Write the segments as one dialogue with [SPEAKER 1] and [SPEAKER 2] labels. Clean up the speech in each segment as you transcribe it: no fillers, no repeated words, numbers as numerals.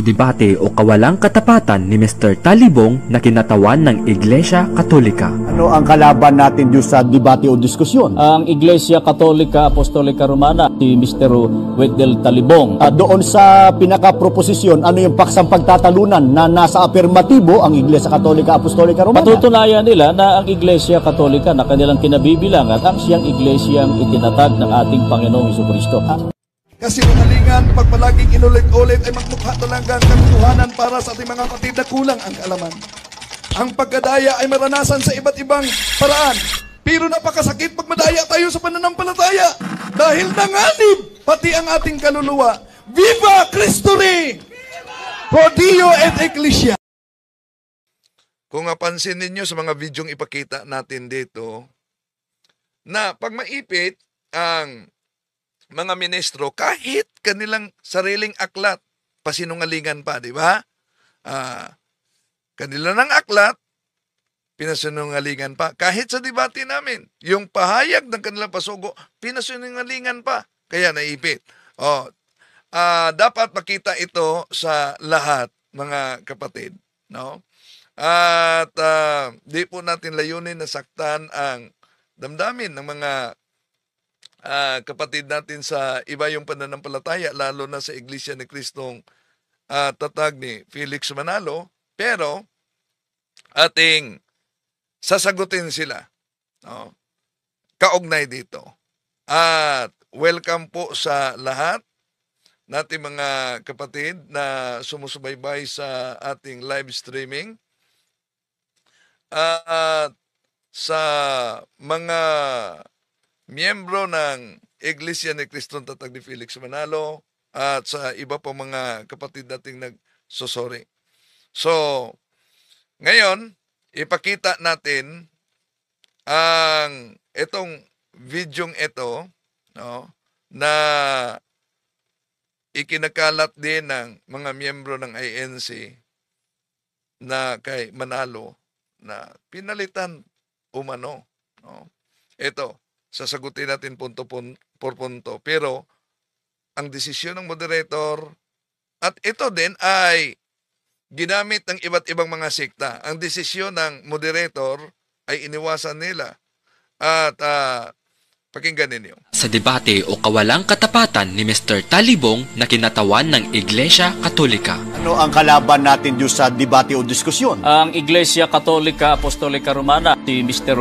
[SPEAKER 1] Debate o kawalang katapatan ni Mr. Talibong na kinatawan ng Iglesia Katolika.
[SPEAKER 2] Ano ang kalaban natin doon sa debate o diskusyon?
[SPEAKER 3] Ang Iglesia Katolika Apostolika Romana, si Mr. Wendell Talibong.
[SPEAKER 2] Doon sa pinaka-proposisyon, ano yung paksang pagtatalunan na nasa afirmatibo ang Iglesia Katolika Apostolika Romana?
[SPEAKER 3] Patutunayan nila na ang Iglesia Katolika na kanilang kinabibilangan ang siyang iglesyang itinatag ng ating Panginoong Jesucristo.
[SPEAKER 4] Kasinungalingan, pag palaging inulit-ulit ay magmukha talagang katotohanan para sa ating mga kapatid na kulang ang kaalaman. Ang pagkadaya ay maranasan sa iba't ibang paraan. Pero napakasakit pag madaya tayo sa pananampalataya. Dahil nanganib pati ang ating kaluluwa. Viva Cristo Rey! Pro Dio et Ecclesia!
[SPEAKER 5] Kung napansin ninyo sa mga videong ipakita natin dito, na pag maipit ang mga ministro, kahit kanilang sariling aklat, pasinungalingan pa, di ba? Kanila ng aklat, pinasinungalingan pa. Kahit sa debate namin, yung pahayag ng kanilang pasugo, pinasinungalingan pa. Kaya naipit. Dapat makita ito sa lahat, mga kapatid. No? At di po natin layunin na saktan ang damdamin ng mga kapatid natin sa iba yung pananampalataya, lalo na sa Iglesia ni Kristong tatag ni Felix Manalo, pero ating sasagutin sila, no? Kaugnay dito. At welcome po sa lahat nating mga kapatid na sumusubaybay sa ating live streaming. At sa mga miyembro ng Iglesia ni Kristong tatag ni Felix Manalo at sa iba pa mga kapatid nating nagsusuri. So, ngayon, ipakita natin ang itong videong ito, no, na ikinakalat din ng mga miyembro ng INC na kay Manalo na pinalitan umano. No? Ito, sasagutin natin punto por punto. Pero, ang desisyon ng moderator, at ito din ay ginamit ng iba't ibang mga sekta. Ang desisyon ng moderator ay iniwasan nila. At pakinggan ninyo.
[SPEAKER 1] Sa debate o kawalang katapatan ni Mr. Talibong na kinatawan ng Iglesia Katolika.
[SPEAKER 2] Ano ang kalaban natin doon sa debate o diskusyon?
[SPEAKER 3] Ang Iglesia Katolika Apostolika Romana, si Mr.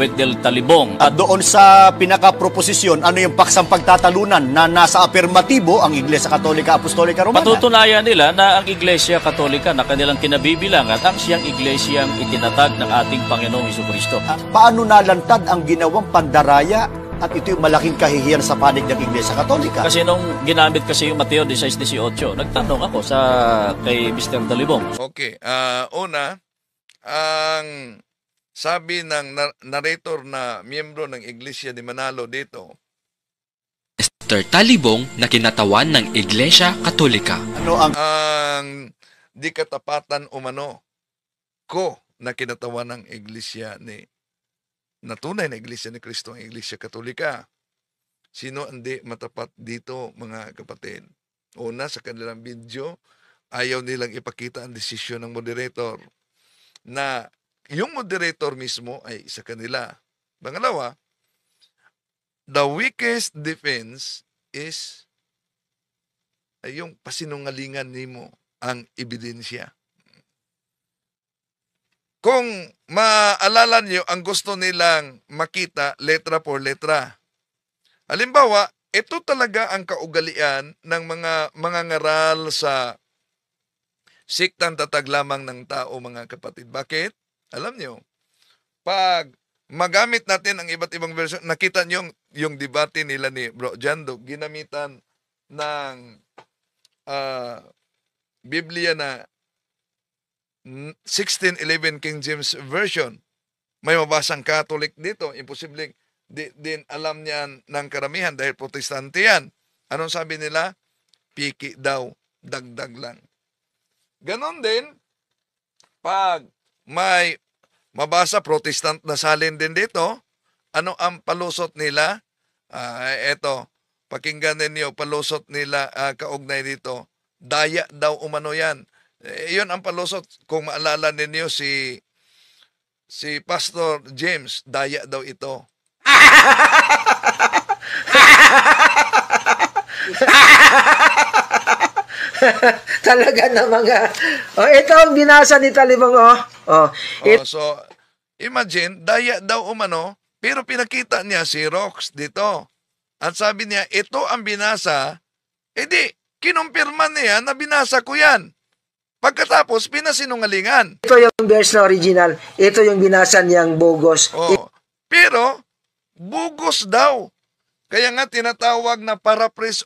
[SPEAKER 3] Wendell Talibong.
[SPEAKER 2] Doon sa pinaka-proposisyon, ano yung paksang pagtatalunan na nasa afirmatibo ang Iglesia Katolika Apostolika Romana?
[SPEAKER 3] Patutunayan nila na ang Iglesia Katolika na kanilang kinabibilangan ang siyang iglesyang itinatag ng ating Panginoong Jesucristo.
[SPEAKER 2] Paano nalantad ang ginawang pandaraya at ito yung malaking kahihiyan sa panig ng Iglesia Katolika?
[SPEAKER 3] Kasi nung ginamit kasi yung Mateo 16:18, nagtanong ako kay Mr. Talibong.
[SPEAKER 5] Okay, una, ang sabi ng narrator na miyembro ng Iglesia ni Manalo dito,
[SPEAKER 1] Mr. Talibong na kinatawan ng Iglesia Katolika.
[SPEAKER 2] Ano ang
[SPEAKER 5] di katapatan umano ko na kinatawan ng Iglesia ni na tunay na Iglesia ni Kristo, ang Iglesia Katolika. Sino hindi matapat dito, mga kapatid? Una, sa kanilang video, ayaw nilang ipakita ang desisyon ng moderator na yung moderator mismo ay sa kanila. Pangalawa, the weakest defense is ay yung pasinungalingan nimo ang ebidensya. Kung maalala niyo, ang gusto nilang makita letra por letra. Halimbawa, ito talaga ang kaugalian ng mga ngaral sa siktang tatag lamang ng tao, mga kapatid. Bakit? Alam niyo, pag magamit natin ang iba't ibang version, nakita niyo yung debate nila ni Bro Jando, ginamitan ng Biblia na 1611 King James Version. May mabasang Catholic dito. Imposibleng din alam niyan ng karamihan dahil protestante yan. Anong sabi nila? Piki daw, dagdag lang. Ganon din, pag may mabasa protestant na salin din dito, ano ang palusot nila? Eto, pakinggan ninyo, palusot nila kaugnay dito. daya daw umano yan. Yun ang palusot. Kung maalala ninyo si Pastor James, daya daw ito.
[SPEAKER 6] Talaga na mga... Oh, ito ang binasa ni Talibong, oh. Oh,
[SPEAKER 5] So, imagine, daya daw umano, pero pinakita niya si Rox dito. At sabi niya, ito ang binasa, edi, kinumpirma niya na binasa ko yan. Pagkatapos, pinasinungalingan.
[SPEAKER 6] ito yung verse na original. Ito yung binasa niyang bogus.
[SPEAKER 5] Pero, bugos daw. Kaya nga tinatawag na paraphrase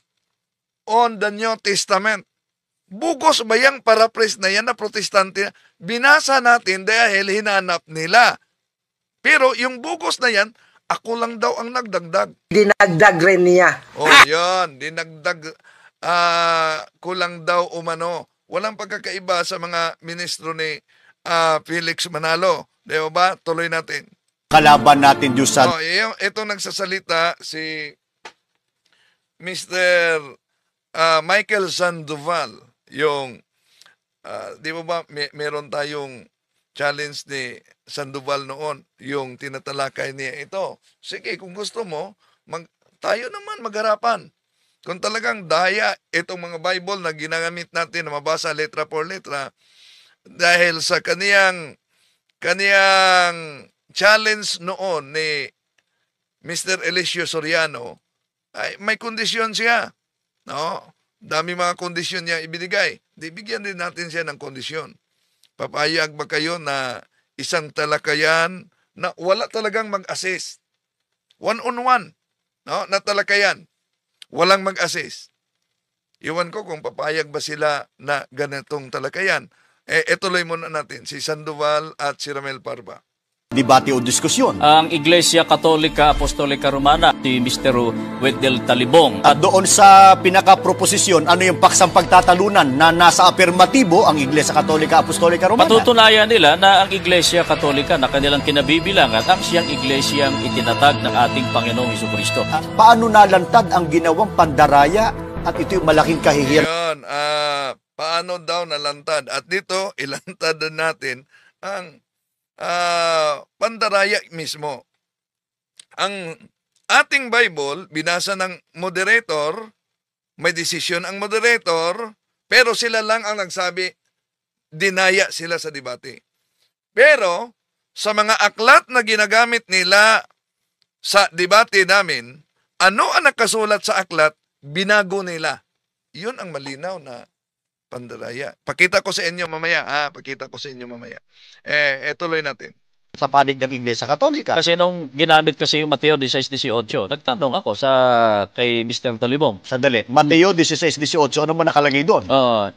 [SPEAKER 5] on the New Testament. Bugos ba yung paraphrase na yan na protestante? Binasa natin dahil hinanap nila. Pero yung bugos na yan, ako lang daw ang nagdagdag.
[SPEAKER 6] Dinagdag rin niya.
[SPEAKER 5] Yun. Dinagdag kulang daw umano. Walang pagkakaiba sa mga ministro ni Felix Manalo. Di ba? Tuloy natin.
[SPEAKER 2] Kalaban natin Diyos sa
[SPEAKER 5] Ito nagsasalita si Mr. Michael Sandoval. Yung, di ba meron tayong challenge ni Sandoval noon, yung tinatalakay niya ito. Sige, kung gusto mo, tayo naman magharapan. Kung talagang daya itong mga Bible na ginagamit natin na mabasa letra por letra, dahil sa kaniyang challenge noon ni Mr. Eliseo Soriano, ay may kondisyon siya. No? Dami mga kondisyon niya ibinigay. Di bigyan din natin siya ng kondisyon. Papayag ba kayo na isang talakayan na wala talagang mag-assist? One-on-one. No? Na talakayan. Walang mag-assist. Iwan ko kung papayag ba sila na ganitong talakayan. Ituloy muna natin si Sandoval at si Ramel Parba.
[SPEAKER 2] debate o diskusyon.
[SPEAKER 3] Ang Iglesia Katolika Apostolika Romana, si Mr. Wendell Talibong.
[SPEAKER 2] At doon sa pinaka-proposisyon, ano yung paksang pagtatalunan na nasa afirmatibo ang Iglesia Katolika Apostolika Romana?
[SPEAKER 3] Patutunayan nila na ang Iglesia Katolika na kanilang kinabibilangan ang siyang Iglesiyang itinatag ng ating Panginoong Hesukristo.
[SPEAKER 2] Paano nalantad ang ginawang pandaraya at ito yung malaking kahihiyan?
[SPEAKER 5] Yun, paano daw nalantad? At dito, ilantad natin ang pandaraya mismo. Ang ating Bible, binasa ng moderator, may desisyon ang moderator, pero sila lang ang nagsabi, dinaya sila sa debate. Pero, sa mga aklat na ginagamit nila sa debate namin, ano ang nakasulat sa aklat, binago nila. Yun ang malinaw na pandaraya. Pakita ko sa inyo mamaya. Pakita ko sa inyo mamaya. Tuloy natin.
[SPEAKER 2] Sa panig ng Iglesia Katolika.
[SPEAKER 3] Kasi nung ginamit kasi yung Mateo 16:18, nagtanong ako kay Mr. Talibong.
[SPEAKER 2] Sandali, Mateo 16:18, ano mo nakalagay doon?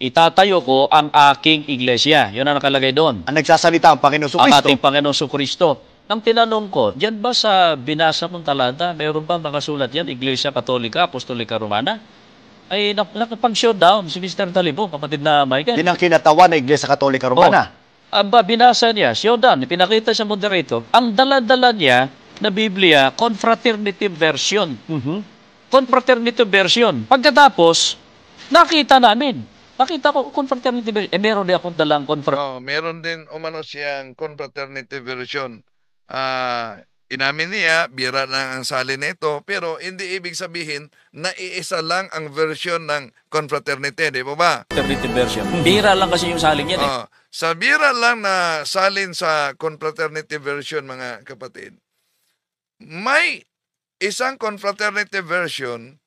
[SPEAKER 3] Itatayo ko ang aking iglesia. Yun ang nakalagay doon.
[SPEAKER 2] Ang nagsasalita ang Panginoon
[SPEAKER 3] Ang
[SPEAKER 2] Kristo.
[SPEAKER 3] ating Panginoong Sukristo. Nang tinanong ko, diyan ba sa binasa mong talata, mayroon ba nakasulat yan, Iglesia Katolika Apostolika Romana? Ay nakapag-showdown si Mr. Talibong, kapatid na Michael.
[SPEAKER 2] Din ang kinatawan ng Iglesia Katolika Romana.
[SPEAKER 3] Binasa niya, showdown, pinakita sa moderator, ang dala-dala niya na Biblia, Confraternity Version. Confraternity Version. Pagkatapos, nakita ko, Confraternity Version. Meron din akong dalang
[SPEAKER 5] Meron din umano siyang Confraternity Version. Inamin niya, bira na ang salin nito, pero hindi ibig sabihin na iisa lang ang version ng Confraternity, di ba?
[SPEAKER 3] Confraternity Version. Bira lang kasi yung saling yan eh.
[SPEAKER 5] Sa bira lang na salin sa Confraternity Version, mga kapatid, may isang Confraternity Version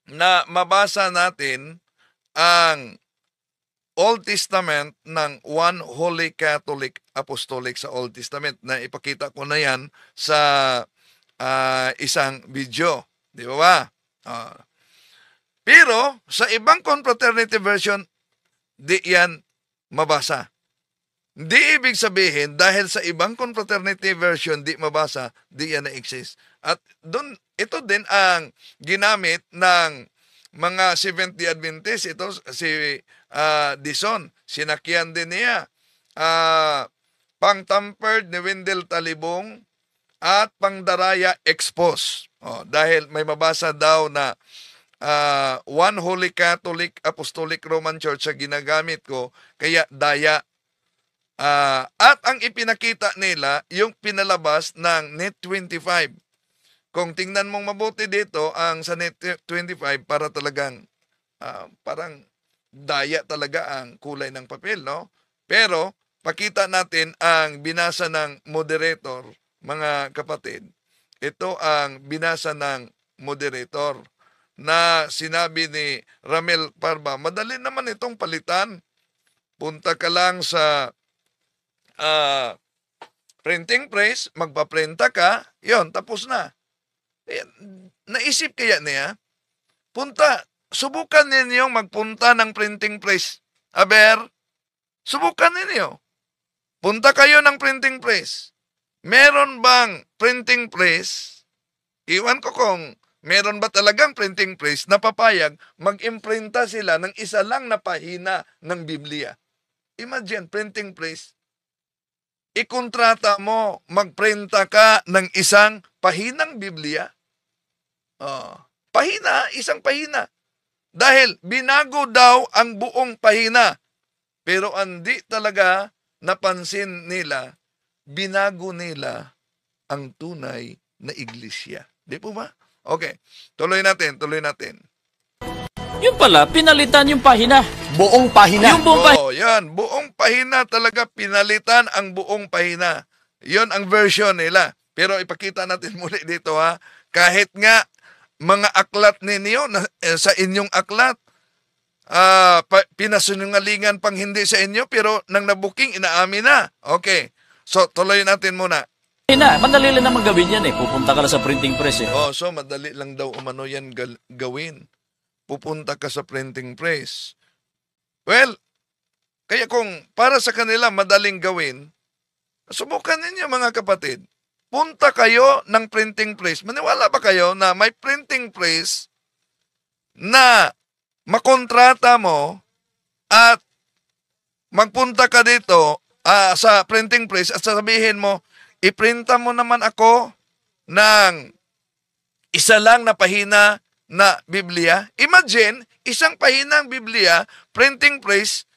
[SPEAKER 5] na mabasa natin ang Old Testament ng One Holy Catholic Apostolic sa Old Testament na ipakita ko na yan sa isang video. Di ba? Pero sa ibang Confraternity Version, di yan mabasa. Di ibig sabihin, dahil sa ibang Confraternity Version di mabasa, di yan na-exist. At doon, ito din ang ginamit ng mga Seventh-day Adventist. Ito si Dison, sinakyan din niya. Pang-tampered ni Wendell Talibong at pangdaraya expose. Dahil may mabasa daw na One Holy Catholic Apostolic Roman Church sa ginagamit ko, kaya daya. At ang ipinakita nila, yung pinalabas ng Net 25. Kung tingnan mong mabuti dito, ang sa Net 25, para talagang, parang daya talaga ang kulay ng papel, no? Pero, pakita natin ang binasa ng moderator, mga kapatid. Ito ang binasa ng moderator na sinabi ni Ramel Parba, madali naman itong palitan. Punta ka lang sa printing press, magpaprinta ka, yon tapos na. Naisip kaya niya, subukan ninyong magpunta ng printing press. Aber, subukan ninyo. Punta kayo ng printing press. Meron bang printing press? Iwan ko kung meron ba talagang printing press na papayag mag-imprinta sila ng isa lang na pahina ng Biblia. Imagine, printing press. Ikontrata mo, magprinta ka ng isang pahinang Biblia. Isang pahina. Dahil binago daw ang buong pahina. Pero hindi talaga napansin nila, binago nila ang tunay na iglesia. Di po ba? Okay, tuloy natin.
[SPEAKER 3] Yung pala, pinalitan yung pahina.
[SPEAKER 2] Buong pahina.
[SPEAKER 3] Yung buong pahina.
[SPEAKER 5] Yan, buong pahina talaga, pinalitan ang buong pahina. Yon ang version nila. Pero ipakita natin muli dito ha, kahit nga mga aklat ninyo, sa inyong aklat, pinasunungalingan pang hindi sa inyo, pero nang nabuking, inaamin na. Okay, so tuloy natin muna.
[SPEAKER 3] Madali lang naman gawin yan eh. Pupunta ka lang sa printing press eh.
[SPEAKER 5] So madali lang daw umano yan gawin. Pupunta ka sa printing press. Well, kaya kung para sa kanila madaling gawin, subukan ninyo mga kapatid. Punta kayo ng printing press. Maniwala ba kayo na may printing press na makontrata mo at magpunta ka dito sa printing press at sasabihin mo, iprinta mo naman ako ng isa lang na pahina na Biblia. Imagine, isang pahinang Biblia, printing press,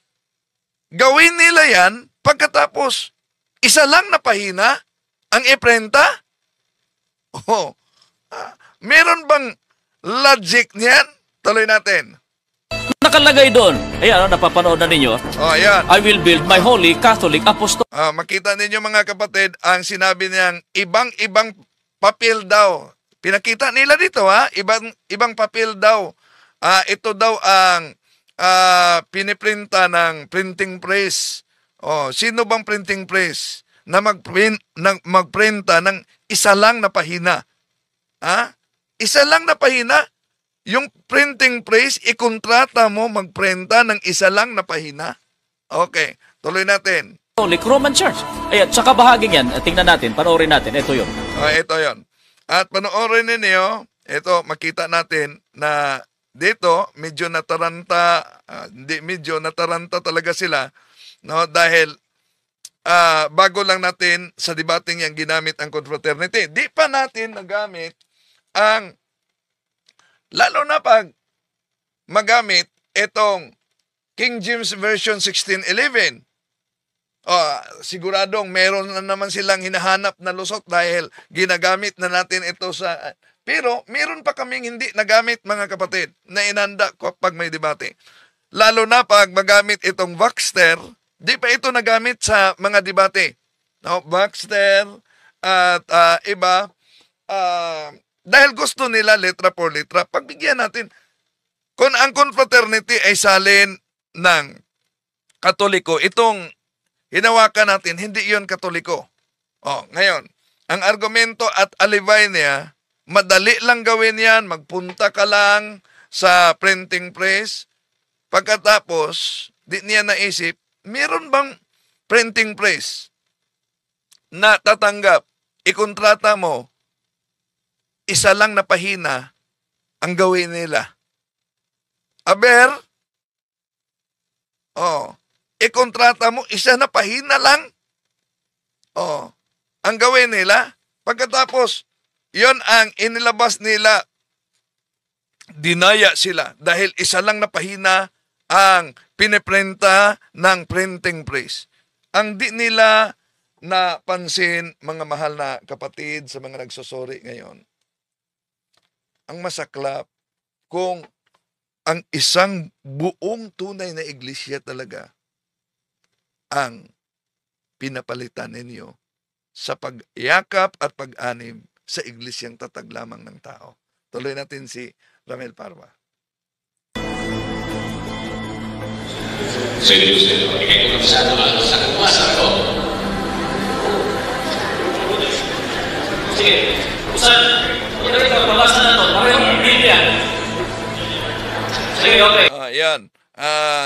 [SPEAKER 5] gawin nila yan, pagkatapos, isa lang na pahina ang iprinta? Meron bang logic niyan? Tuloy natin.
[SPEAKER 3] Nakalagay doon. Ayan, napapanood na ninyo.
[SPEAKER 5] Ayan.
[SPEAKER 3] I will build my holy Catholic apostolic.
[SPEAKER 5] Makita ninyo mga kapatid, ang sinabi niyang ibang papel daw. Pinakita nila dito ibang papel daw. Ito daw ang piniprinta ng printing press. Sino bang printing press na magprinta ng isa lang na pahina? Isa lang na pahina? Yung printing press, ikontrata mo magprinta ng isa lang na pahina? Okay, tuloy natin.
[SPEAKER 3] Catholic Roman Church. Ayan, sa kabahaging yan, tingnan natin, panoorin natin. Ito yun.
[SPEAKER 5] Ito yon. At panoorin ninyo, ito, makita natin na dito, medyo nataranta talaga sila, no? Dahil bago lang natin sa debating yang ginamit ang confraternity. Di pa natin nagamit ang, lalo na pag magamit itong King James Version 1611. Siguradong meron na naman silang hinahanap na lusot dahil ginagamit na natin ito sa... Pero meron pa kaming hindi nagamit mga kapatid na inanda ko pag may debate. Lalo na pag magamit itong Baxter, di pa ito nagamit sa mga debate. No, Baxter at iba, dahil gusto nila letra por letra, pagbigyan natin. Kung ang confraternity ay salin ng Katoliko, itong hinawakan natin, hindi yon Katoliko. Ngayon, ang argumento at alibay niya, madali lang gawin yan, magpunta ka lang sa printing press. Pagkatapos, di niya naisip, meron bang printing press na tatanggap, ikontrata mo, isa lang na pahina ang gawin nila? Aber, ikontrata mo, isa na pahina lang. Ang gawin nila, pagkatapos, yon ang inilabas nila dinaya sila dahil isa lang na pahina ang piniprenta ng printing press. Ang di nila napansin, mga mahal na kapatid sa mga nagsusuri ngayon, ang masaklap kung ang isang buong tunay na iglesia talaga ang pinapalitan ninyo sa pagyakap at pag-anim sa iglesyang tatag lamang ng tao. Tuloy natin si Ramel Parva.
[SPEAKER 7] Seryoso, ikay ko sa kumasa ko. Sige, usan. Ito ito, pabasa na ito. Parehong Biblia. Sige, okay.
[SPEAKER 5] Yan.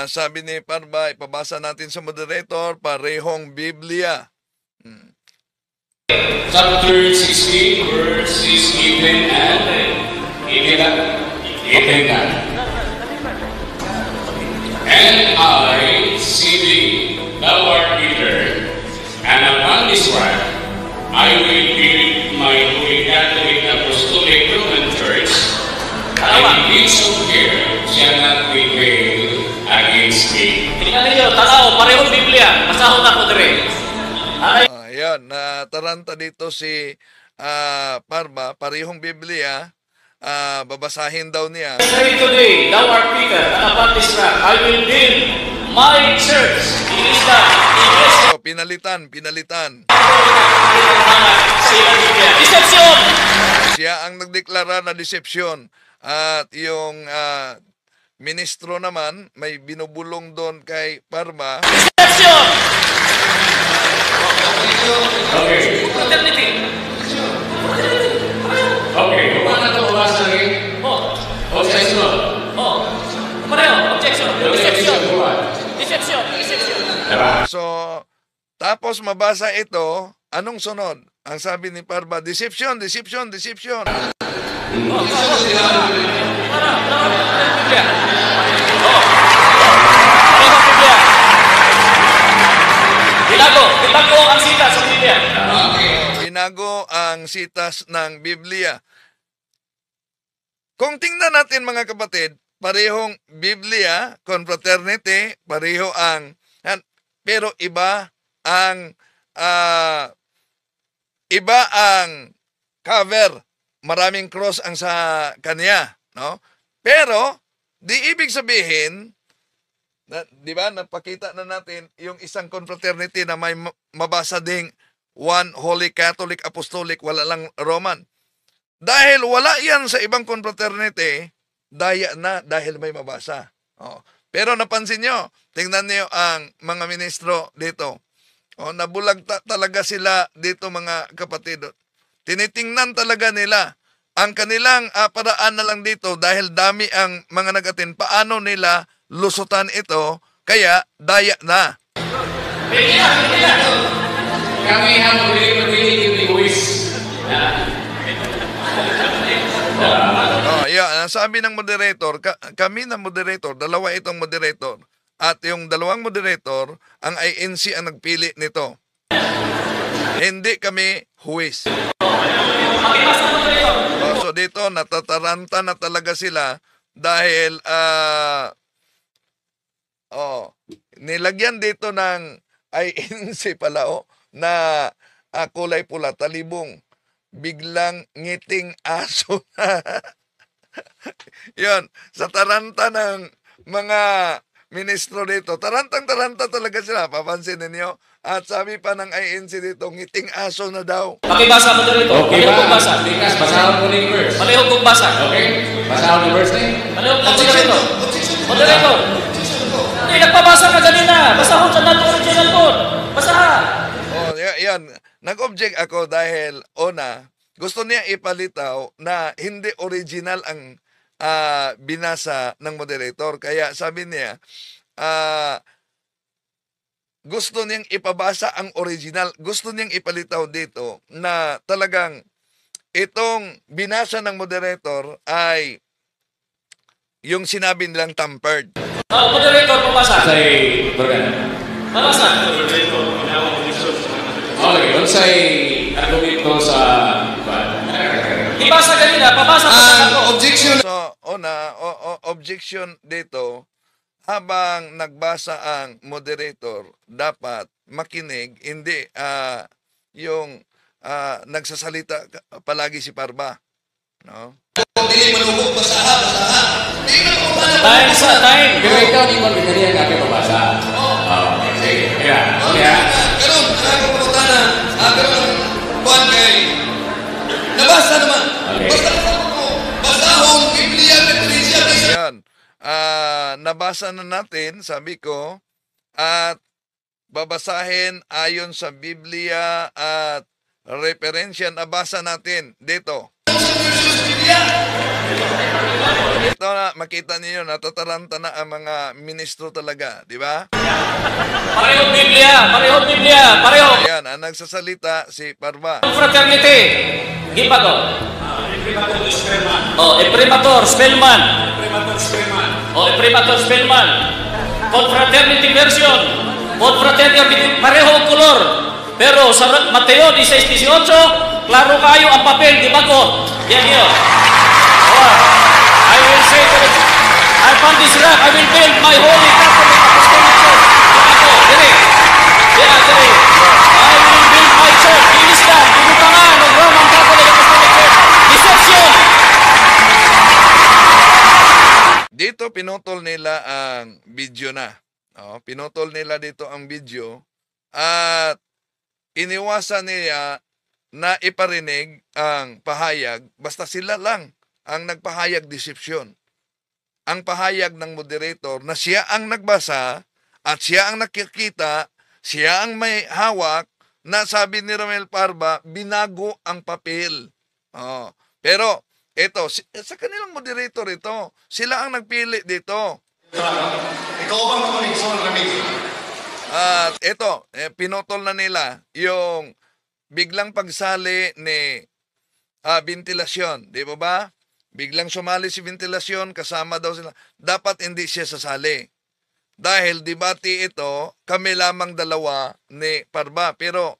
[SPEAKER 5] Sabi ni Parva, ipabasa natin sa moderator, parehong Biblia.
[SPEAKER 7] Chapter 16, verse is given and given that. And I see thee, thou art Peter, and upon this rock I will build my holy Catholic Apostolic Roman Church, and the gates of hell shall not prevail against thee.
[SPEAKER 3] Tingnan ninyo, tanaw, parehong Biblia. Masahon ako dire.
[SPEAKER 5] Ayan, nataranta dito si Parva, parehong Biblia. Babasahin daw niya.
[SPEAKER 3] Say today, thou art Peter, and upon this rock I will build my church. Iglesia.
[SPEAKER 5] So, pinalitan.
[SPEAKER 3] Deception!
[SPEAKER 5] Siya ang nagdeklara na deception. At yung ministro naman, may binubulong doon kay Parva.
[SPEAKER 3] Deception!
[SPEAKER 7] Okay.
[SPEAKER 3] Fraternity.
[SPEAKER 7] Okay, kung ano ito mabasa rin? Objection.
[SPEAKER 3] Pareho, objection.
[SPEAKER 7] Deception.
[SPEAKER 3] Deception.
[SPEAKER 5] So, tapos mabasa ito, anong sunod? Ang sabi ni Parva, deception.
[SPEAKER 3] Binago ang sitas sa Biblia.
[SPEAKER 5] Binago ang sitas ng Biblia. Kung tingnan natin mga kapatid, parehong Biblia, confraternity, pareho ang, pero iba ang cover. Maraming cross ang sa kanya, no? Pero di ibig sabihin, di ba, napakita na natin yung isang confraternity na may mabasa ding one Holy Catholic Apostolic, wala lang Roman. Dahil wala yan sa ibang confraternity, daya na dahil may mabasa. Pero napansin nyo, tingnan nyo ang mga ministro dito. Nabulag talaga sila dito mga kapatid. Tinitingnan talaga nila ang kanilang paraan na lang dito dahil dami ang mga nag-attend. Paano nila lusutan ito, kaya daya na.
[SPEAKER 7] Kami ang really wish.
[SPEAKER 5] Sabi ng moderator, kami na moderator, dalawa itong moderator, at yung dalawang moderator, ang INC ang nagpili nito. Hindi kami huwis. So dito, natataranta na talaga sila dahil nilagyan dito ng INC pala na kulay pula, talibong, biglang ngiting aso na. Yun, sa taranta ng mga ministro dito, tarantang-taranta talaga sila, papansin ninyo. At sabi pa ng INC dito, ngiting aso na daw.
[SPEAKER 3] Pakibasa mo dito.
[SPEAKER 7] Okay ba? Likas, basahan mo na yung verse.
[SPEAKER 3] Palihog kong basa.
[SPEAKER 7] Okay? Basahan mo yung verse na yun.
[SPEAKER 3] Palihog kong dito. Moderator. Hindi, nagpabasa ka kanina. Basahon sa natin original po. Basahan.
[SPEAKER 5] Yan. Nag-object ako dahil, gusto niya ipalitaw na hindi original ang binasa ng moderator. Kaya sabi niya, gusto niyang ipabasa ang original. Gusto niyang ipalitaw dito na talagang itong binasa ng moderator ay yung sinabi nilang tampered.
[SPEAKER 3] Moderator, pabasa.
[SPEAKER 7] Say, Bergan.
[SPEAKER 3] Pabasa.
[SPEAKER 7] Okay, unsay argumento sa
[SPEAKER 3] Ibasa kanina, pabasa pa sa ako.
[SPEAKER 5] So, objection dito, habang nagbasa ang moderator, dapat makinig, hindi yung nagsasalita palagi si Parba. No?
[SPEAKER 3] Time sa time.
[SPEAKER 7] Pero ikaw, di mo binarihan kami mabasa. Sige. Kaya,
[SPEAKER 4] Karon, pumunta na. Karon, buwan kay. Nabasa naman. Basta ko. Basta akong Biblia, Biblia.
[SPEAKER 5] Yan. Nabasa na natin, sabi ko, at babasahin ayon sa Biblia at referensya. Nabasa natin dito. Ito na, makita niyo, natataranta na ang mga ministro talaga, di ba?
[SPEAKER 3] Parehong Biblia, parehong Biblia, pareho.
[SPEAKER 5] Ayan, ang nagsasalita si Parba.
[SPEAKER 3] Fraternity. Gipa to. Imprimatur Spellman. Imprimatur Spellman. Confraternity version. Confraternity, pareho ang kolor. Pero sa Mateo 16:18, klaro kayo ang papel, di ba ko? Yan yun. I will say to the upon this rock, I will build my holy Catholic Apostolic Church. Di ba ko? Dire. Dire. I will build my church. Inisdan, inutangan ng Roman Catholic Apostolic Church. Deception!
[SPEAKER 5] Dito pinutol nila ang video na. Pinutol nila dito ang video at iniwasan niya na iparinig ang pahayag basta sila lang ang nagpahayag desisyon. Ang pahayag ng moderator na siya ang nagbasa at siya ang nakikita, siya ang may hawak na sabi ni Ramel Parba, binago ang papel. Pero ito, sa kanilang moderator ito, sila ang nagpili dito.
[SPEAKER 4] Ikaw bang kumiksyon, Ramil?
[SPEAKER 5] At ito, pinutol na nila yung biglang pagsali ni ventilasyon. Di ba ba? Biglang sumali si ventilasyon, kasama daw sila. Dapat hindi siya sasali. Dahil debate ito, kami lamang dalawa ni Parba. Pero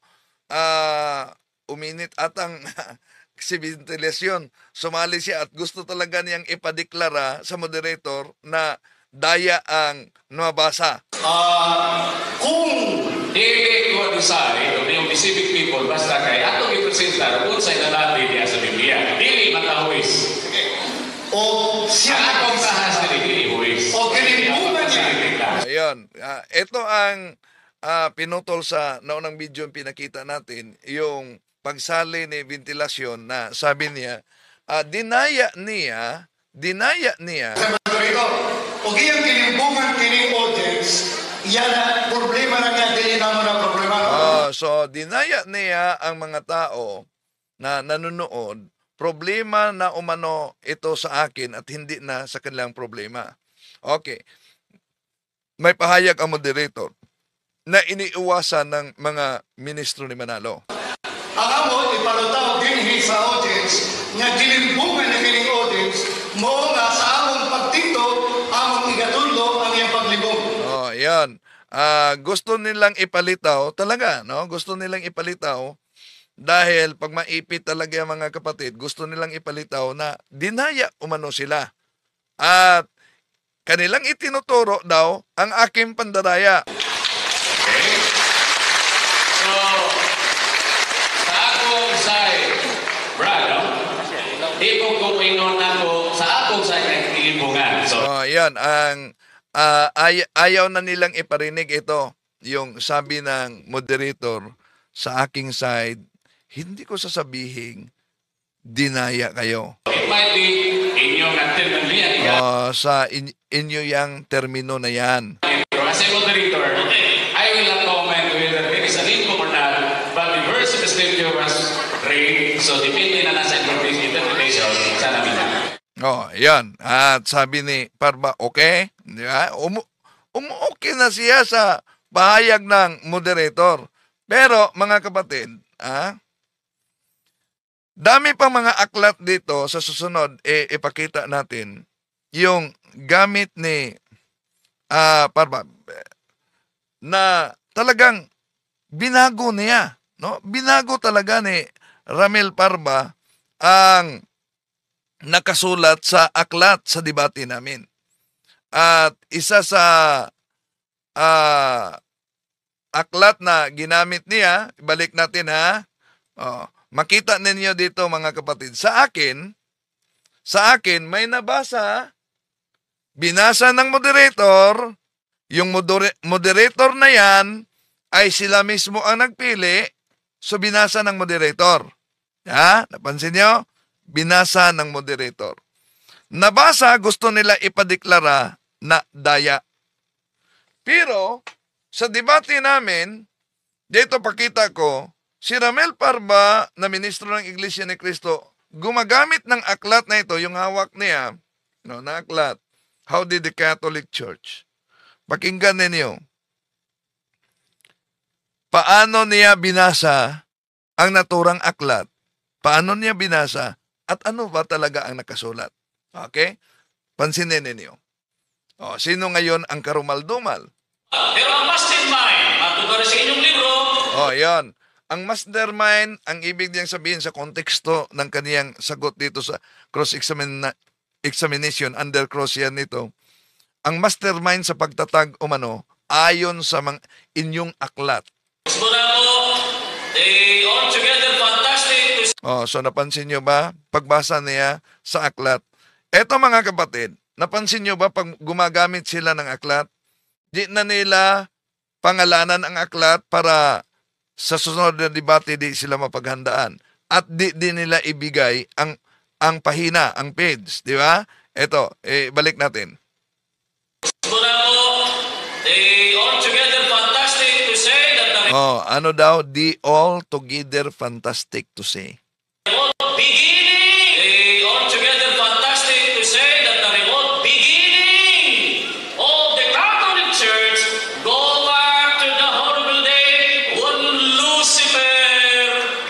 [SPEAKER 5] uminit atang si ventilasyon. Sumali siya at gusto talaga niyang ipadeklara sa moderator na daya ang nabasa.
[SPEAKER 4] Kung
[SPEAKER 7] Dili ko decide of yung specific people basta kay atong i-presenta kung sa inalati niya sa Biblia. Dili matahuis.
[SPEAKER 4] o siya
[SPEAKER 7] Ang akong tahas dili huwis.
[SPEAKER 4] o kinibuman niya.
[SPEAKER 5] Ayun. Ito ang pinutol sa naunang video yung pinakita natin, yung pagsali ni ventilasyon na sabi niya, dinaya niya,
[SPEAKER 4] Rito, o giyang kinibuman kining audience, yan ang problema na niya, dili na mo na problema.
[SPEAKER 5] so dinaya niya ang mga tao na nanonood, problema na umano ito sa akin at hindi na sa kanilang problema. Okay. May pahayag ang moderator na iniiwasan ng mga ministro ni Manalo.
[SPEAKER 4] Ang amo, ipalutaw din sa audience, nga kinibuman na kining audience, mo nga sa among pagtito, among igatullo ang iyang paglibong.
[SPEAKER 5] Yan. Gusto nilang ipalitaw, talaga, no? Gusto nilang ipalitaw dahil pag maipit talaga yung mga kapatid, gusto nilang ipalitaw na dinaya umano sila. At kanilang itinuturo daw ang aking pandaraya.
[SPEAKER 7] So, sa akong side, brother, di ko kuminon ako sa akong side ng ilibungan. So,
[SPEAKER 5] Yan, ang ayaw na nilang iparinig ito, yung sabi ng moderator sa aking side, hindi ko sasabihin, dinaya kayo.
[SPEAKER 7] it might be inyong terminal
[SPEAKER 5] Sa inyo yung termino na yan.
[SPEAKER 7] as a moderator, I will not comment whether it is a linggo or not, but the verse of the scripture was read, so depende na nasa interpretation sa namin.
[SPEAKER 5] Yan. At sabi ni Parba, okay? Di ba? Okay na siya sa pahayag ng moderator. Pero, mga kapatid, dami pang mga aklat dito sa susunod, ipakita natin yung gamit ni Parba na talagang binago niya. No? Binago talaga ni Ramil Parba ang nakasulat sa aklat sa debate namin. At isa sa aklat na ginamit niya, ibalik natin ha. Makita ninyo dito mga kapatid. Sa akin may nabasa, binasa ng moderator, yung moderator na yan ay sila mismo ang nagpili, so binasa ng moderator. Ha? Napansin nyo? Binasa ng moderator. Nabasa, gusto nila ipadeklara na daya. Pero, sa debate namin, dito pakita ko, si Ramel Parba na ministro ng Iglesia ni Cristo, gumagamit ng aklat na ito, yung hawak niya, na aklat, How did the Catholic Church? Pakinggan ninyo. Paano niya binasa ang naturang aklat? Paano niya binasa? At ano ba talaga ang nakasulat? Okay? Pansinin ninyo. Sino ngayon ang karumal-dumal?
[SPEAKER 7] Pero ang mastermind, matuturo sa inyong libro,
[SPEAKER 5] Yan. Ang mastermind, ang ibig niyang sabihin sa konteksto ng kaniyang sagot dito sa cross-examination, under cross yan nito. Ang mastermind sa pagtatag ayon sa inyong aklat.
[SPEAKER 7] gusto na po, they altogether fantastic to
[SPEAKER 5] So napansin nyo ba? Pagbasa niya sa aklat. Eto mga kapatid, napansin nyo ba pag gumagamit sila ng aklat, di na nila pangalanan ang aklat para sa susunod na debate di sila mapaghandaan. At di nila ibigay ang pahina, ang page. Di ba? Eto, balik natin.
[SPEAKER 7] gusto na po, they altogether fantastic to say that the
[SPEAKER 5] Ano daw? Di all together fantastic to say.
[SPEAKER 7] remote beginning, they altogether fantastic to say that the remote beginning of the Catholic Church go back to the horrible day when Lucifer,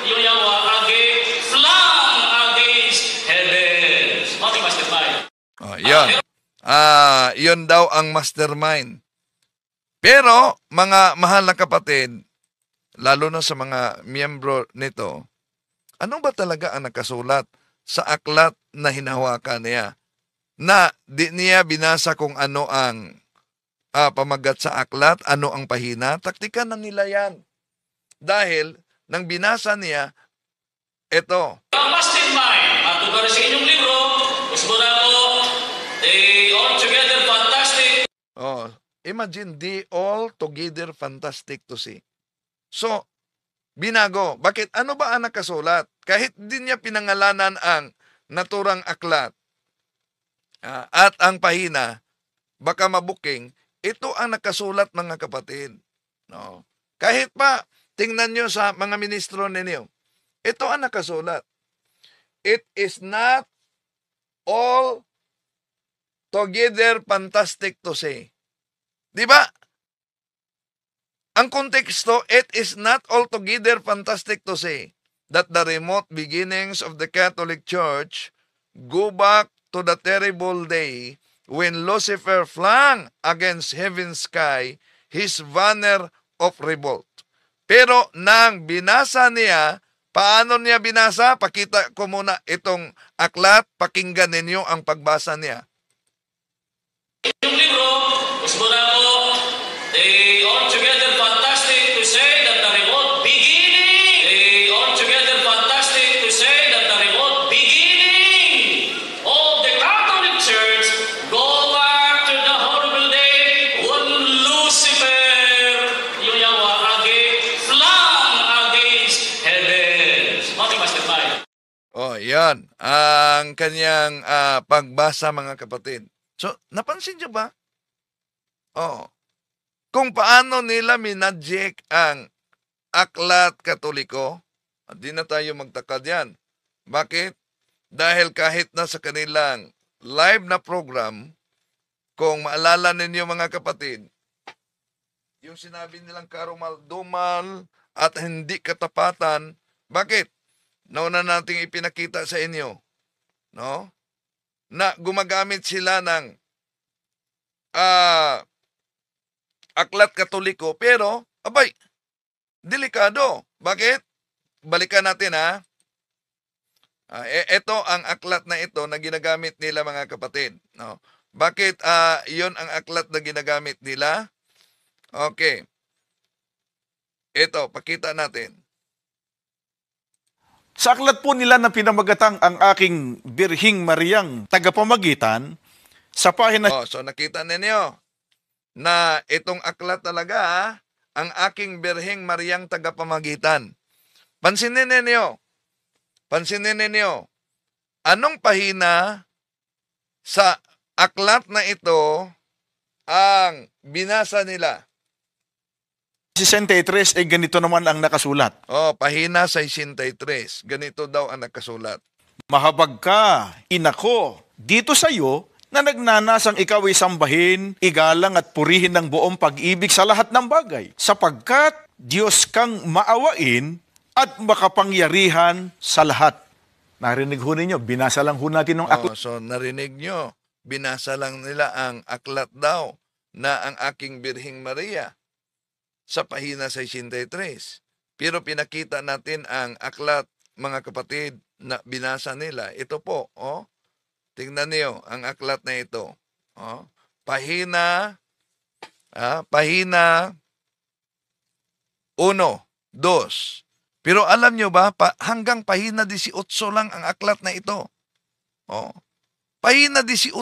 [SPEAKER 7] yung yawa, flung against heaven. Mati mastermind.
[SPEAKER 5] Yan. Yun daw ang mastermind. Pero, mga mahal na kapatid, lalo na sa mga miyembro nito, ano ba talaga ang nakasulat sa aklat na hinahawakan niya? Na di niya binasa kung ano ang pamagat sa aklat, ano ang pahina, taktika na nila yan. Dahil, nang binasa niya, ito.
[SPEAKER 7] Ang mastermind, matuturo sa inyong libro, gusto na po, they altogether fantastic.
[SPEAKER 5] Imagine, di all together fantastic to see. So, binago. Bakit? Ano ba ang nakasulat? Kahit di niya pinangalanan ang naturang aklat at ang pahina, baka mabuking, ito ang nakasulat mga kapatid. No? Kahit pa, tingnan nyo sa mga ministro ninyo, ito ang nakasulat. It is not all together fantastic to say. Di ba? Ang konteksto, it is not altogether fantastic to say that the remote beginnings of the Catholic Church go back to the terrible day when Lucifer flung against heaven's sky his banner of revolt. Pero nang binasa niya, paano niya binasa? Pakita ko muna itong aklat, pakinggan ninyo ang pagbasa niya.
[SPEAKER 7] Yung libro, gusto na po, they altogether fantastic to say that the remote beginning, they altogether fantastic to say that the remote beginning of the Catholic Church go back to the horrible day when Lucifer, yung yawa, flung against heaven. Mati mastermind.
[SPEAKER 5] Yan. Ang kanyang pagbasa mga kapatid. So, napansin niyo ba? Kung paano nila minadjek ang aklat katoliko, di na tayo magtaka diyan. Bakit? Dahil kahit na sa kanilang live na program, kung maalala ninyo mga kapatid, yung sinabi nilang karumal-dumal at hindi katapatan, bakit? Nauna nating ipinakita sa inyo, no? Na gumagamit sila ng aklat katoliko, pero, abay, delikado. Bakit? Balikan natin Ito ang aklat na ito na ginagamit nila, mga kapatid. No? Bakit yon ang aklat na ginagamit nila? Okay. Ito, pakita natin.
[SPEAKER 8] Sa aklat po nila na pinamagatang Ang Aking Birhing Mariang Tagapamagitan, sa pahina...
[SPEAKER 5] So nakita ninyo na itong aklat talaga, Ang Aking Birhing Mariang Tagapamagitan. Pansinin ninyo, anong pahina sa aklat na ito ang binasa nila?
[SPEAKER 8] 63, ganito naman ang nakasulat.
[SPEAKER 5] Pahina 63. Ganito daw ang nakasulat.
[SPEAKER 8] Mahabag ka, inako, dito sa iyo na nagnanasang ikaw ay sambahin, igalang at purihin ng buong pag-ibig sa lahat ng bagay, sapagkat Diyos kang maawain at makapangyarihan sa lahat. Narinig ho ninyo, binasa lang ho natin ng aklat.
[SPEAKER 5] So narinig nyo, binasa lang nila ang aklat daw na Ang Aking Birhing Maria sa pahina 63. Pero pinakita natin ang aklat, mga kapatid, na binasa nila. Ito po, tingnan niyo ang aklat na ito. Pahina 1, 2. Pero alam nyo ba, hanggang pahina 18 lang ang aklat na ito. Pahina 18.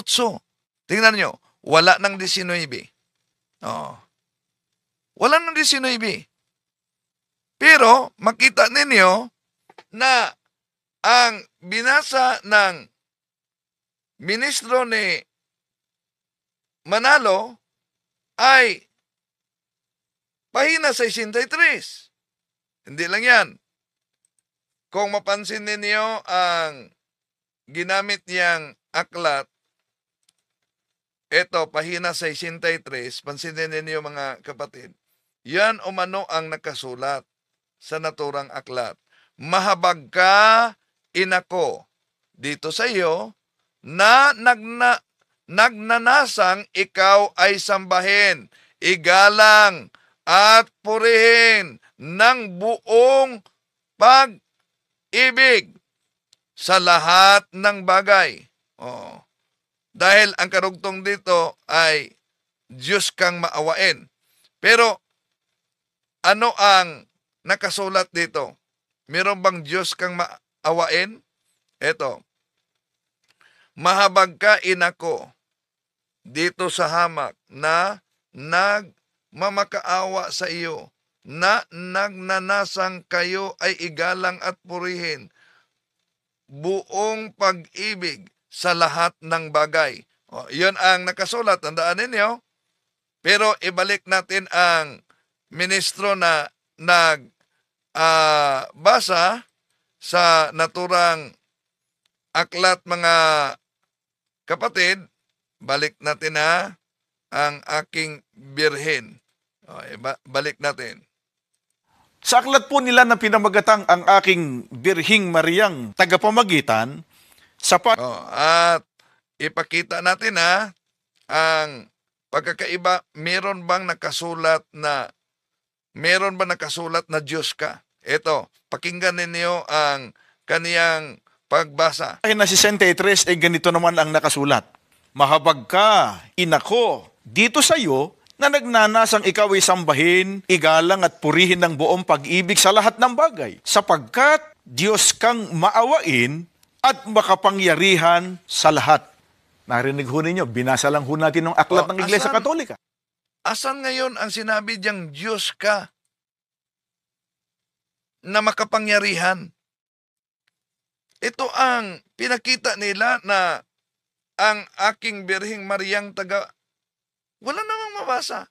[SPEAKER 5] Tingnan nyo, wala ng 19. Wala ng 19. Pero makita ninyo na ang binasa ng ministro ni Manalo ay pahina 63. Hindi lang yan. Kung mapansin ninyo ang ginamit niyang aklat, ito, pahina 63, pansinin ninyo, mga kapatid. Yan umano ang nakasulat sa naturang aklat. Mahabag ka, inako, dito sa iyo, na nagnanasang ikaw ay sambahin, igalang, at purihin ng buong pag-ibig sa lahat ng bagay. Dahil ang karugtong dito ay Diyos kang maawain. Pero ano ang nakasulat dito? Meron bang Diyos kang maawain? Ito. Mahabag ka, inako, dito sa hamak na nagmamakaawa sa iyo, na nagnanasang kayo ay igalang at purihin buong pag-ibig sa lahat ng bagay. Yun ang nakasulat. Tandaan ninyo. Pero ibalik natin ang ministro na nagbasa sa naturang aklat, mga kapatid. Balik natin ang aking birhen. Balik natin.
[SPEAKER 8] Sa aklat po nila na pinamagatang Ang Aking Birhing Mariang Tagapamagitan,
[SPEAKER 5] at ipakita natin ang pagkakaiba. Meron ba nakasulat na Diyos ka? Ito, pakinggan ninyo ang kaniyang pagbasa.
[SPEAKER 8] pahina 63, ganito naman ang nakasulat. Mahabag ka, inako, dito sa iyo na nagnanasang ikaw ay sambahin, igalang at purihin ng buong pag-ibig sa lahat ng bagay, sapagkat Diyos kang maawain at makapangyarihan sa lahat. Narinig ho ninyo, binasa lang ho natin ng aklat ng Iglesia Katolika.
[SPEAKER 5] Asan ngayon ang sinabi diyang Diyos ka na makapangyarihan? Ito ang pinakita nila na Ang Aking Birhing Mariang wala namang mabasa.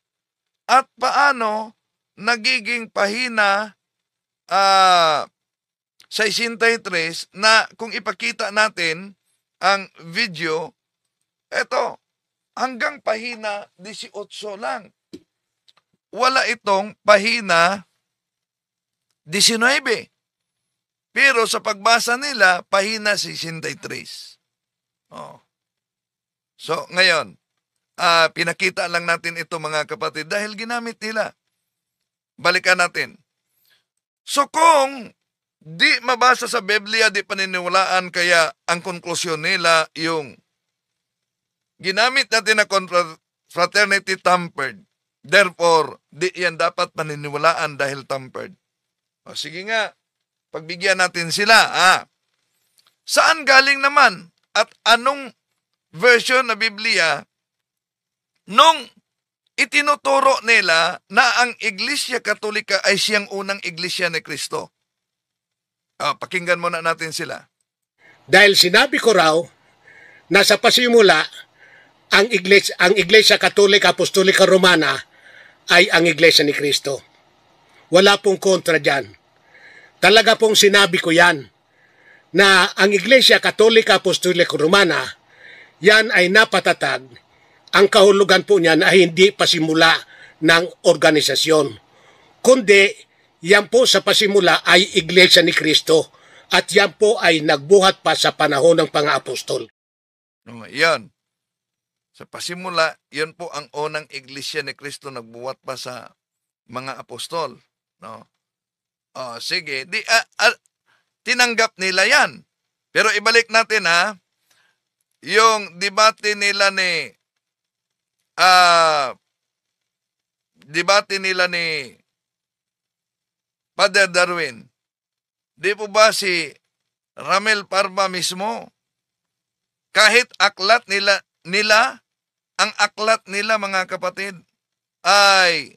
[SPEAKER 5] At paano nagiging pahina 63 na kung ipakita natin ang video, eto, hanggang pahina 18 lang. Wala itong pahina 19. Pero sa pagbasa nila, pahina 63. So, ngayon, pinakita lang natin ito, mga kapatid, dahil ginamit nila. Balikan natin. So, kung di mabasa sa Biblia, di paniniwalaan, kaya ang konklusyon nila yung ginamit natin na fraternity tampered. Therefore, di yan dapat paniniwalaan dahil tampered. O sige nga, pagbigyan natin sila. Saan galing naman at anong version na Biblia nung itinuturo nila na ang Iglesia Katolika ay siyang unang Iglesia ni Kristo? Pakinggan muna natin sila.
[SPEAKER 9] Dahil sinabi ko raw na sa pasimula ang Iglesia Katolika Apostolika Romana ay ang Iglesia ni Kristo. Wala pong kontra dyan. Talaga pong sinabi ko yan na ang Iglesia Katolika Apostolika Romana yan ay napatatag. Ang kahulugan po niyan ay hindi pasimula ng organisasyon, kundi yan po sa pasimula ay Iglesia ni Kristo at yan po ay nagbuhat pa sa panahon ng pang-apostol.
[SPEAKER 5] Yan. Sa pasimula, yan po ang unang Iglesia ni Kristo, nagbuhat pa sa mga apostol. No? Sige, tinanggap nila yan. Pero ibalik natin yung debate nila ni Father Darwin. Di po ba si Ramel Parma mismo, kahit aklat nila, ang aklat nila mga kapatid, ay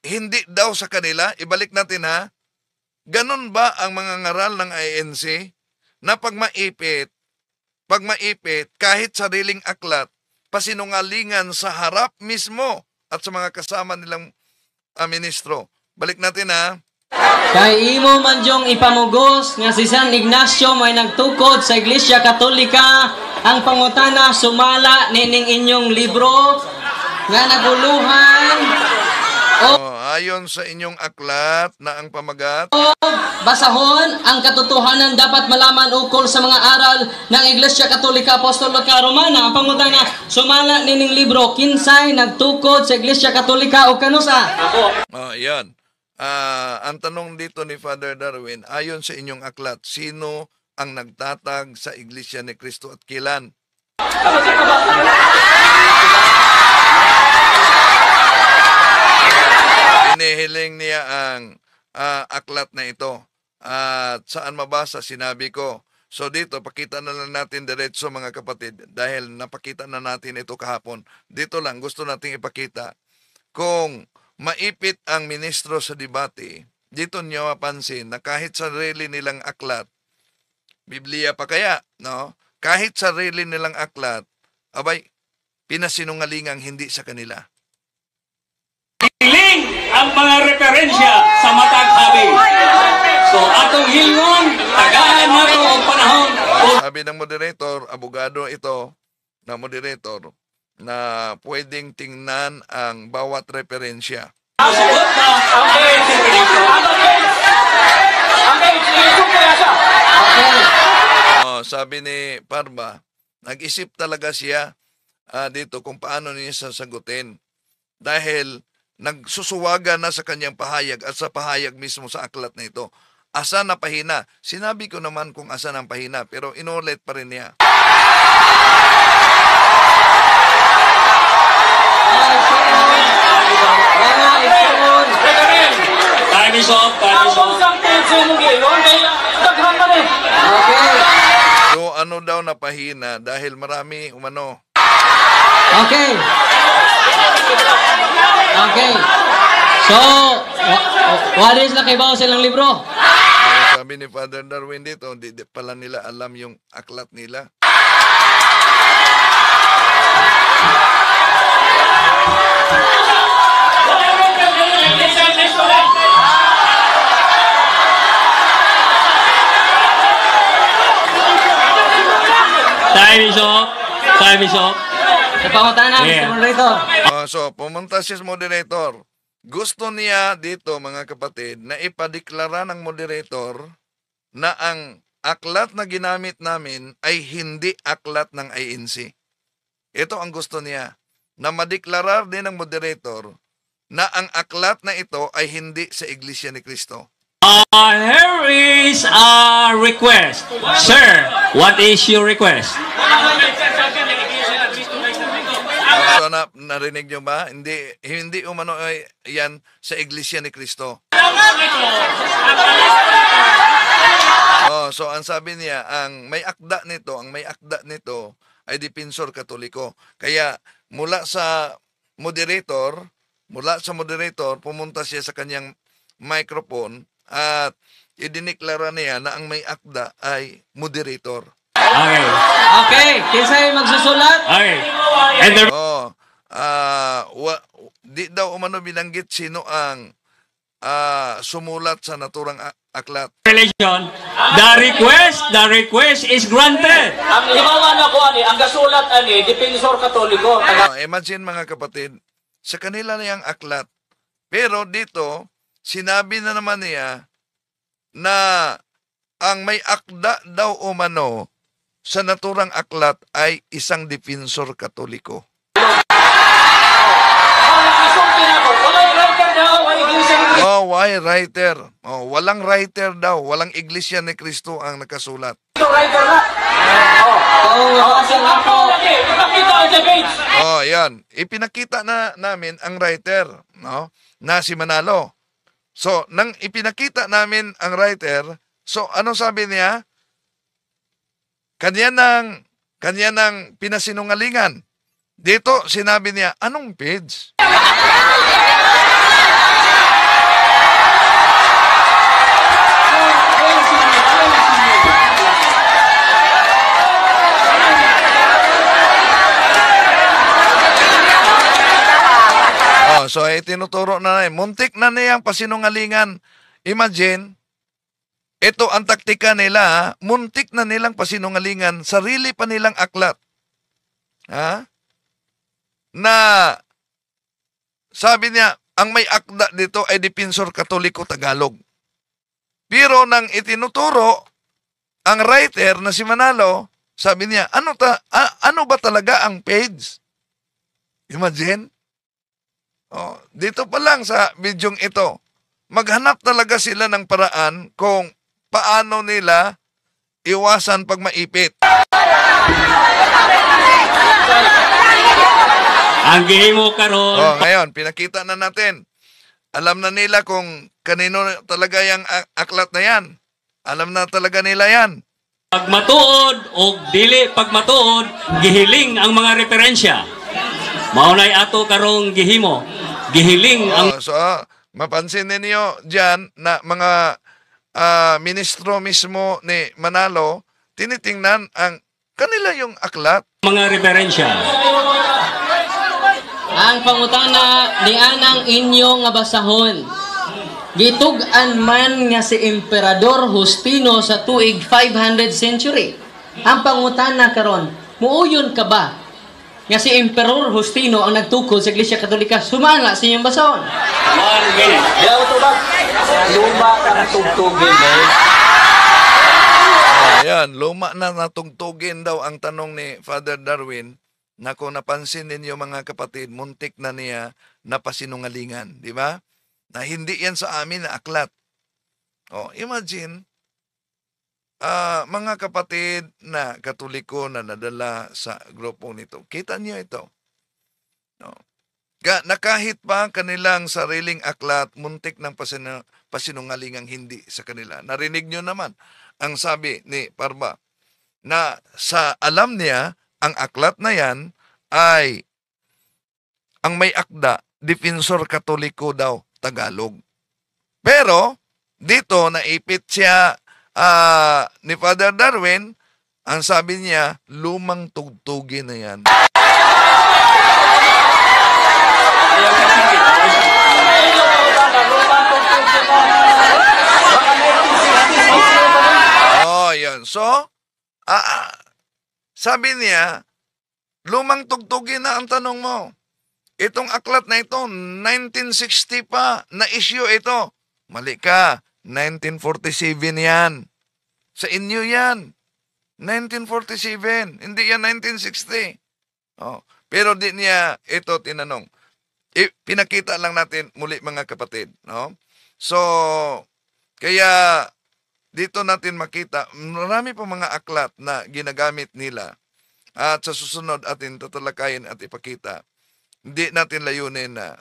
[SPEAKER 5] hindi daw sa kanila. Ibalik natin ganun ba ang mga ngaral ng INC na pag maipit, kahit sariling aklat, pasinungalingan sa harap mismo at sa mga kasama nilang ministro. Balik natin
[SPEAKER 10] Kay imo man jong ipamugos nga si San Ignacio may nagtukod sa Iglesia Katolika, ang pangutana sumala nining inyong libro nga naguluhan
[SPEAKER 5] ayon sa inyong aklat na ang pamagat.
[SPEAKER 10] Basahon ang katotohanan dapat malaman ukol sa mga aral ng Iglesia Katolika Apostolika Romana. Ang pangutana sumala nining libro kinsay nagtukod sa Iglesia Katolika o kanusa?
[SPEAKER 5] Yan. Ang tanong dito ni Father Darwin, ayon sa inyong aklat, sino ang nagtatag sa Iglesia ni Kristo at kailan? Inihiling niya ang aklat na ito. At saan mabasa, sinabi ko. So dito, pakita na lang natin diretso mga kapatid, dahil napakita na natin ito kahapon. Dito lang, gusto nating ipakita. Kung maipit ang ministro sa debate, dito niyo mapansin na kahit sarili nilang aklat, Biblia pa kaya, no? Kahit sarili nilang aklat, abay, pinasinungalingang hindi sa kanila.
[SPEAKER 7] Hiling ang mga referensya sa matag habi. So atong hilingon, tagaan nato ang panahon.
[SPEAKER 5] Sabi ng moderator, abogado ito na moderator, na pwedeng tingnan ang bawat referensya. Sabi ni Parma, nag-isip talaga siya dito kung paano niya sasagutin. Dahil nagsusuwaga na sa kanyang pahayag at sa pahayag mismo sa aklat na ito. Asa na pahina? Sinabi ko naman kung asa ng pahina, pero inulit pa rin niya.
[SPEAKER 7] Time is off.
[SPEAKER 5] So ano daw na pahina dahil marami umano.
[SPEAKER 10] Okay. So, what is nakibaw silang libro?
[SPEAKER 5] Sabi ni Father Darwin dito, di pala nila alam yung aklat nila.
[SPEAKER 10] Time is off. Sa pangutana, Mr. Moderator.
[SPEAKER 5] So, pumunta si moderator. Gusto niya dito, mga kapatid, na ipadeklara ng moderator na ang aklat na ginamit namin ay hindi aklat ng INC. Ito ang gusto niya, na madeklarar din ng moderator na ang aklat na ito ay hindi sa Iglesia ni Kristo.
[SPEAKER 10] Here is a request. Sir, what is your request?
[SPEAKER 5] So narinig nyo ba? Hindi umano ay yan sa Iglesia ni Cristo. So ang sabi niya, ang may akda nito ay Dipensor Katoliko. Kaya mula sa moderator, pumunta siya sa kanyang microphone at idiniklara niya na ang may akda ay moderator.
[SPEAKER 10] Okay. Okay, kinsay magsusulat?
[SPEAKER 3] Okay.
[SPEAKER 10] And the
[SPEAKER 5] Di daw umano binanggit sino ang sumulat sa naturang aklat.
[SPEAKER 10] relation, the request is granted.
[SPEAKER 3] Ang himawan ako ani, ang gasulat ani, Dipensor Katoliko.
[SPEAKER 5] Imagine mga kapatid, sa kanila niyang aklat. Pero dito, sinabi na naman niya na ang may akda daw umano sa naturang aklat ay isang Dipensor Katoliko. Why writer? Walang writer daw. Walang Iglesia ni Cristo ang nakasulat. Yan. Ipinakita na namin ang writer, no? Na si Manalo. So, nang ipinakita namin ang writer, so ano sabi niya? Kanya ng pinasinungalingan. Dito, sinabi niya, anong page? So, tinuturo na muntik na niyang pasinungalingan. Imagine, ito ang taktika nila, muntik na nilang pasinungalingan, sarili pa nilang aklat. Na, sabi niya, ang may akda dito ay Dipensor Katoliko Tagalog. Pero nang itinuturo, ang writer na si Manalo, sabi niya, ano ba talaga ang page? Imagine? Dito pa lang sa bidyong ito, maghanap talaga sila ng paraan kung paano nila iwasan pag maipit.
[SPEAKER 10] Ang gihimo karon.
[SPEAKER 5] Ngayon, pinakita na natin. Alam na nila kung kanino talaga yung aklat na yan. Alam na talaga nila yan.
[SPEAKER 10] Pagmatuod o dili pagmatuod, gihiling ang mga referensya. Maunay ato karong gihimo. Gihiling ang
[SPEAKER 5] So, mapansin ninyo dyan na mga ministro mismo ni Manalo, tinitingnan ang kanila yung aklat.
[SPEAKER 10] mga referensya.
[SPEAKER 11] Ang pangutana dianang inyo nga basahon. Gitug-an man nga si Emperador Justino sa tuig 500 century. Ang pangutana karon, muuyon ka ba nga si Emperor Justino ang nagtukod sa Iglesia Katolika? Sumala sa inyong basahon.
[SPEAKER 3] Luma ka na tugtugin.
[SPEAKER 5] Ayan, luma na natugtugin daw ang tanong ni Father Darwin na kung napansin ninyo mga kapatid, muntik na niya napasinungalingan, di ba? Na hindi yan sa amin na aklat. Imagine, mga kapatid na Katoliko na nadala sa grupo nito. Kita niyo ito. Na kahit pa kanilang sariling aklat, muntik ng pasinungalingang hindi sa kanila. Narinig niyo naman ang sabi ni Parba na sa alam niya, ang aklat na yan ay ang may akda, Dipensor Katoliko daw, Tagalog. Pero, dito naipit siya ni Father Darwin, ang sabi niya, lumang tugtugin na yan. Yan. So, sabi niya, lumang tugtugin na ang tanong mo. Itong aklat na ito, 1960 pa, na-issue ito. Mali ka, 1947 yan. Sa inyo yan. 1947, hindi yan 1960. Pero di niya ito tinanong. Pinakita lang natin muli mga kapatid. No? So, Kaya dito natin makita, marami pa mga aklat na ginagamit nila at sa susunod atin tatalakayin at ipakita. Hindi natin layunin na,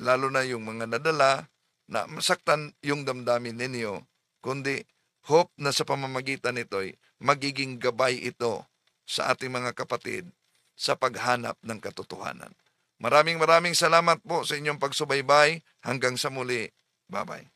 [SPEAKER 5] lalo na yung mga nadala, na masaktan yung damdamin ninyo, kundi hope na sa pamamagitan nito'y magiging gabay ito sa ating mga kapatid sa paghanap ng katotohanan. Maraming salamat po sa inyong pagsubaybay. Hanggang sa muli. Bye-bye.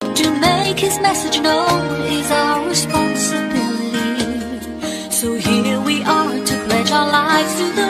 [SPEAKER 12] To make his message known is our responsibility. So here we are to pledge our lives to the